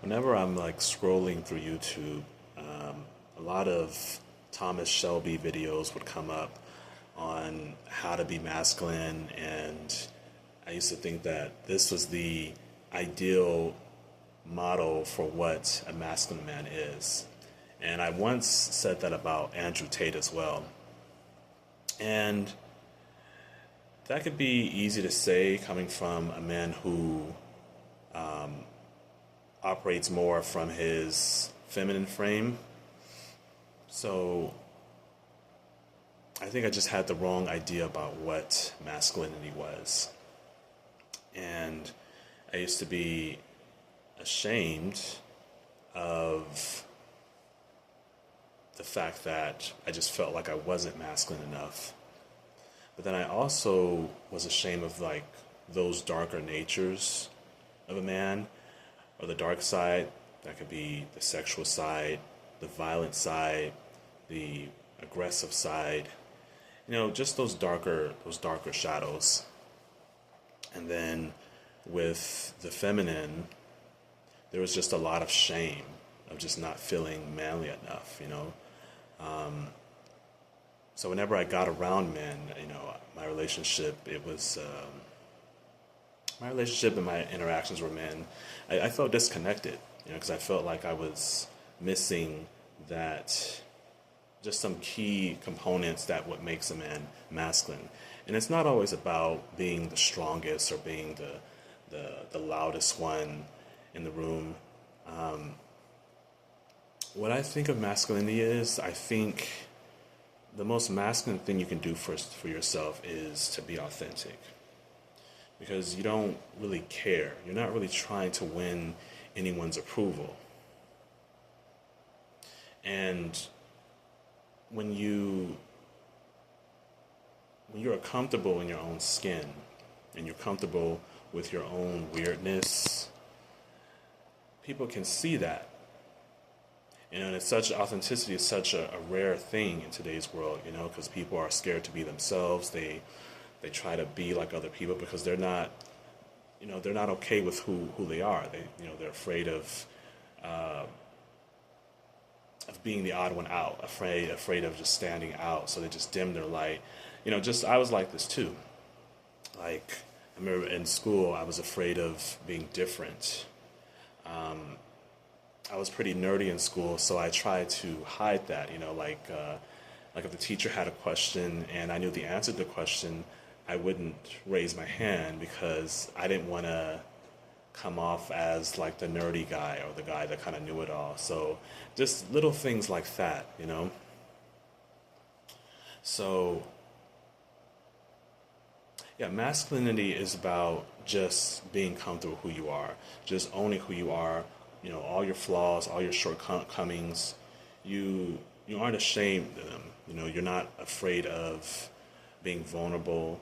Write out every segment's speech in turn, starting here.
whenever I'm like scrolling through YouTube, a lot of Thomas Shelby videos would come up on how to be masculine, and I used to think that this was the ideal model for what a masculine man is. And I once said that about Andrew Tate as well. And that could be easy to say coming from a man who operates more from his feminine frame. So I think I just had the wrong idea about what masculinity was. And I used to be ashamed of the fact that I just felt like I wasn't masculine enough. But then I also was ashamed of like those darker natures of a man, or the dark side. That could be the sexual side, the violent side, the aggressive side. You know, just those darker shadows. And then with the feminine, there was just a lot of shame of just not feeling manly enough, you know. So whenever I got around men, you know, my relationship and my interactions with men, I felt disconnected, you know, because I felt like I was missing that, just some key components that what makes a man masculine. And it's not always about being the strongest or being the loudest one in the room. What I think of masculinity is, I think the most masculine thing you can do for yourself is to be authentic. Because you don't really care. You're not really trying to win anyone's approval. And when you're comfortable in your own skin, and you're comfortable with your own weirdness, people can see that. You know, and it's such, authenticity is such a rare thing in today's world, you know, because people are scared to be themselves. They try to be like other people because they're not, you know, they're not okay with who they are. They're afraid of being the odd one out, afraid of just standing out. So they just dim their light. You know, just, I was like this too. Like, I remember in school, I was afraid of being different. I was pretty nerdy in school, so I tried to hide that, you know, like if the teacher had a question and I knew the answer to the question, I wouldn't raise my hand because I didn't want to come off as like the nerdy guy or the guy that kind of knew it all. So just little things like that, you know. So yeah, masculinity is about just being comfortable with who you are, just owning who you are, you know, all your flaws, all your shortcomings. You aren't ashamed of them. You know, you're not afraid of being vulnerable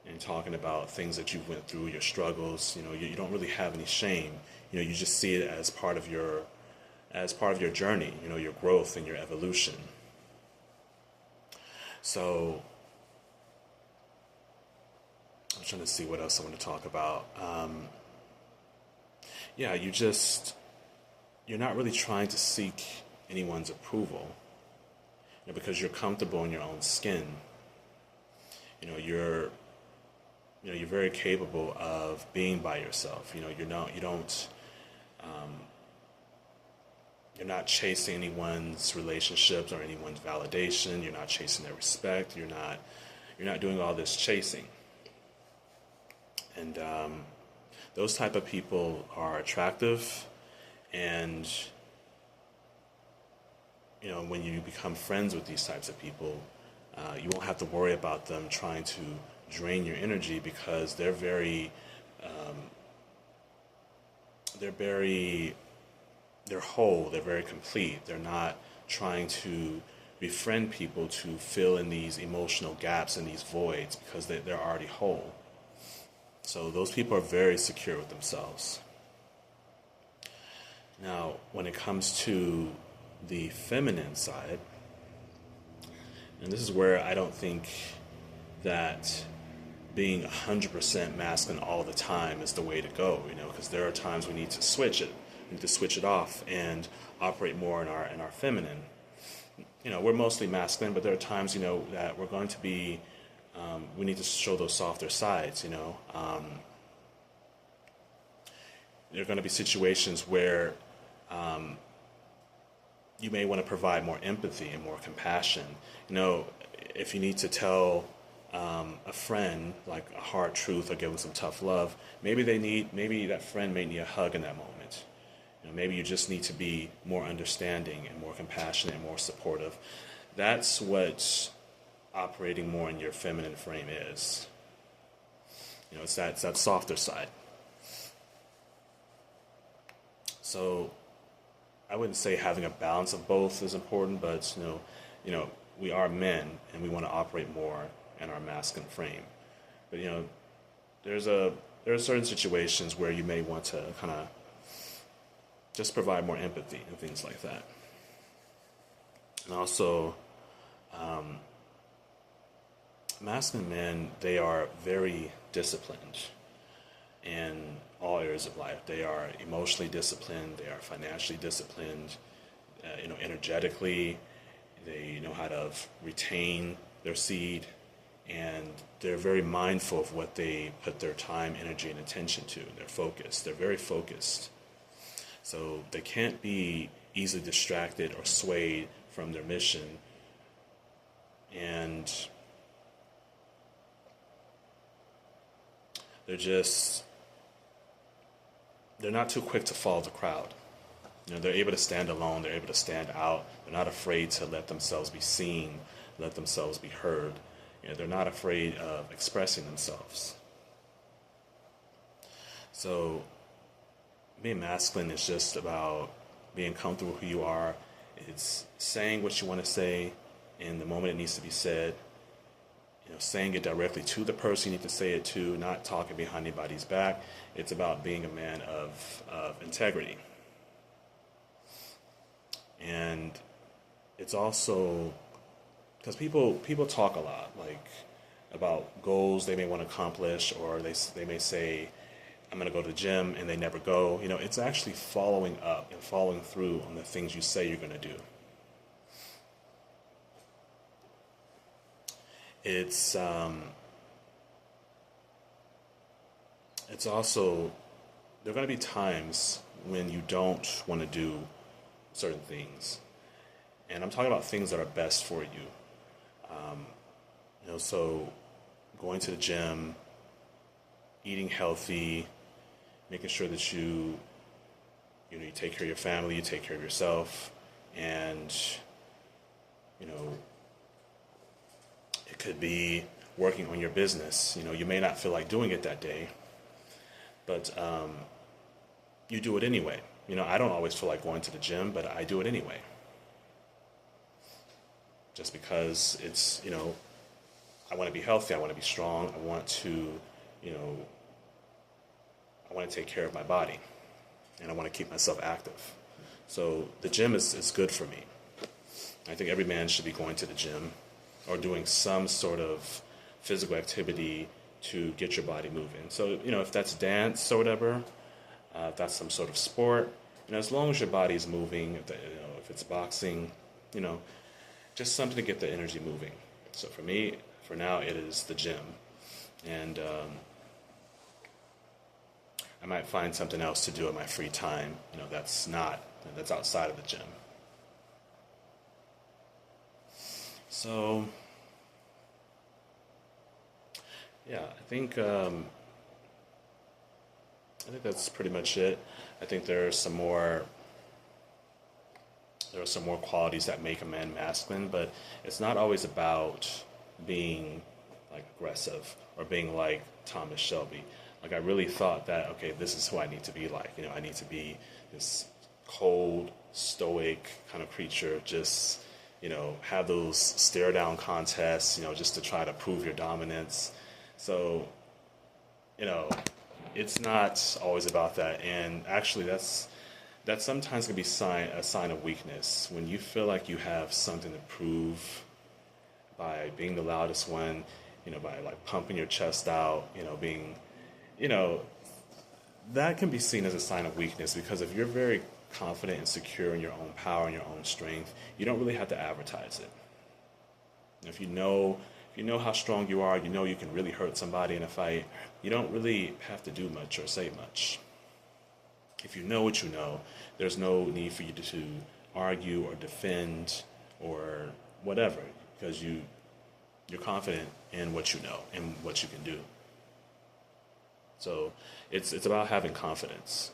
and talking about things that you went through, your struggles. You know, you don't really have any shame. You know, you just see it as part of your journey, you know, your growth and your evolution. So I'm trying to see what else I want to talk about. Yeah, you're not really trying to seek anyone's approval, you know, because you're comfortable in your own skin. You know, you're very capable of being by yourself. You know, you're not chasing anyone's relationships or anyone's validation. You're not chasing their respect. You're not doing all this chasing. And those type of people are attractive. And, you know, when you become friends with these types of people, you won't have to worry about them trying to drain your energy because they're whole, they're very complete. They're not trying to befriend people to fill in these emotional gaps and these voids because they're already whole. So those people are very secure with themselves. Now, when it comes to the feminine side, and this is where I don't think that being 100% masculine all the time is the way to go, you know, because there are times we need to switch it We need to switch it off and operate more in our feminine. We're mostly masculine, but there are times, that we're going to be, we need to show those softer sides, There are going to be situations where you may want to provide more empathy and more compassion. If you need to tell a friend like a hard truth or give them some tough love, maybe that friend may need a hug in that moment. Maybe you just need to be more understanding and more compassionate and more supportive. That's what operating more in your feminine frame is. It's that softer side. So I wouldn't say having a balance of both is important, but we are men and we want to operate more in our masculine frame. But there are certain situations where you may want to kind of just provide more empathy and things like that. And also, masculine men, they are very disciplined in all areas of life. They are emotionally disciplined, they are financially disciplined, energetically, they know how to retain their seed, and they're very mindful of what they put their time, energy, and attention to. They're focused. They're very focused. So they can't be easily distracted or swayed from their mission. And they're not too quick to follow the crowd. They're able to stand alone. They're able to stand out. They're not afraid to let themselves be seen, let themselves be heard. They're not afraid of expressing themselves. So being masculine is just about being comfortable with who you are. It's saying what you want to say in the moment it needs to be said. Saying it directly to the person you need to say it to, not talking behind anybody's back. It's about being a man of integrity. And it's also because people talk a lot, like about goals they may want to accomplish, or they may say, I'm going to go to the gym, and they never go. It's actually following up and following through on the things you say you're going to do. It's also, there are going to be times when you don't want to do certain things. And I'm talking about things that are best for you. So going to the gym, eating healthy, making sure that you take care of your family, you take care of yourself, and it could be working on your business. You may not feel like doing it that day, but you do it anyway. I don't always feel like going to the gym, but I do it anyway. Just because it's, I want to be healthy, I want to be strong, I want to take care of my body, and I want to keep myself active. So the gym is good for me. I think every man should be going to the gym or doing some sort of physical activity to get your body moving. So, if that's dance or whatever, if that's some sort of sport, as long as your body is moving, if it's boxing, just something to get the energy moving. So for me, for now, it is the gym. And I might find something else to do in my free time, that's outside of the gym. So, yeah, I think that's pretty much it. I think there are some more qualities that make a man masculine, but it's not always about being like aggressive or being like Thomas Shelby. Like I really thought that, okay, this is who I need to be like. I need to be this cold, stoic kind of creature, just, have those stare down contests, just to try to prove your dominance. So, it's not always about that. And actually that sometimes can be a sign of weakness. When you feel like you have something to prove by being the loudest one, by like pumping your chest out, being, that can be seen as a sign of weakness, because if you're very confident and secure in your own power and your own strength, you don't really have to advertise it. If you know how strong you are, you know you can really hurt somebody in a fight, you don't really have to do much or say much. If you know what you know, there's no need for you to argue or defend or whatever, because you're confident in what you know and what you can do. So it's about having confidence.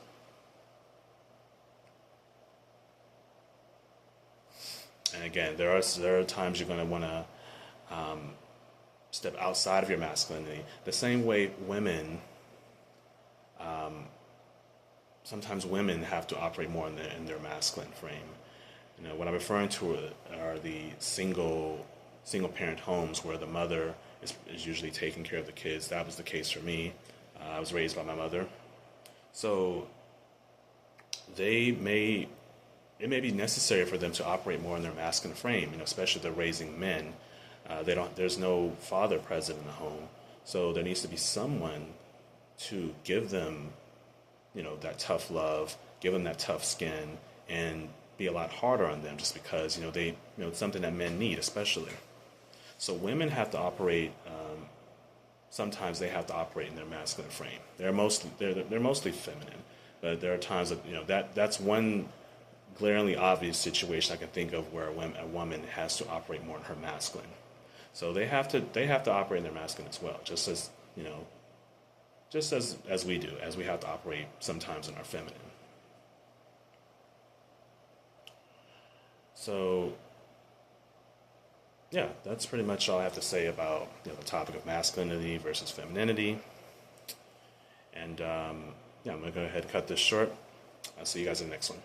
And again, there are times you're going to want to step outside of your masculinity. The same way sometimes women have to operate more in their masculine frame. What I'm referring to are the single parent homes where the mother is usually taking care of the kids. That was the case for me. I was raised by my mother. So it may be necessary for them to operate more in their masculine frame, especially if they're raising men. There's no father present in the home. So there needs to be someone to give them, that tough love, give them that tough skin, and be a lot harder on them, just because, it's something that men need, especially. So women have to operate, sometimes they have to operate in their masculine frame. They're mostly feminine, but there are times that, that's one glaringly obvious situation I can think of where a woman has to operate more in her masculine. So they have to operate in their masculine as well, just as we do, as we have to operate sometimes in our feminine. So yeah, that's pretty much all I have to say about the topic of masculinity versus femininity. And I'm going to go ahead and cut this short. I'll see you guys in the next one.